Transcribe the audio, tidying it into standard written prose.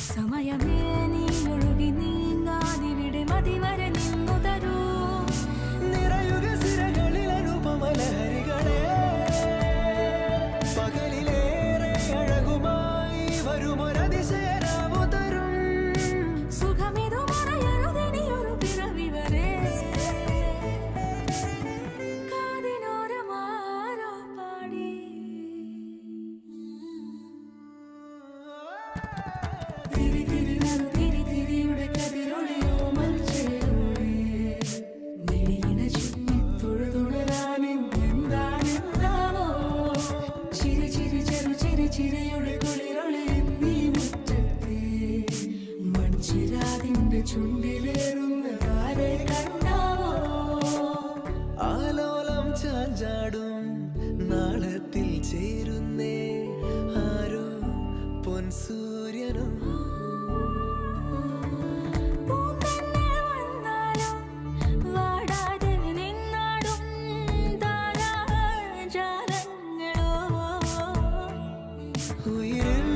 സമയമേ നീ ഒഴുകി നീങ്ങാതിവിടെ മതിവരെ നിന്നു തരൂ. നിറയുക സിരകളിൽ അനുപമലഹരികളെ, പകലിലേറെ അഴകുമായി വരുമൊരതിശയരാവു തരും. സുഖമിതു മറയരുതിനിയൊരു പിറവി വരെ. കാതിനോരമാരോ പാടി തിരി തിരി നറു തിരി തിരിയുടെ കതിരൊളിയോ മൽച്ചേരോടെ മിഴിയിണ ചുറ്റി തൊഴുതുണരാനെന്താണെന്താവോ. ചിരി ചിരി ചെറു ചിരി ചിരിയുടെ കുളിരൊളി നീ മുറ്റത്തെ മൺചിരാതിന്റെ ചുണ്ടിലേറുന്നതാരെ കണ്ടാവോ. ആലോലം ചാഞ്ചാടും നാളത്തിൽ ചേരുന്നേ ആരോ പൊൻസൂര്യനും. പൂന്തന്നെ വന്നാലും വാടാതെ നിന്നാടും താരാജാലങ്ങളോ. ഉയിരിൽ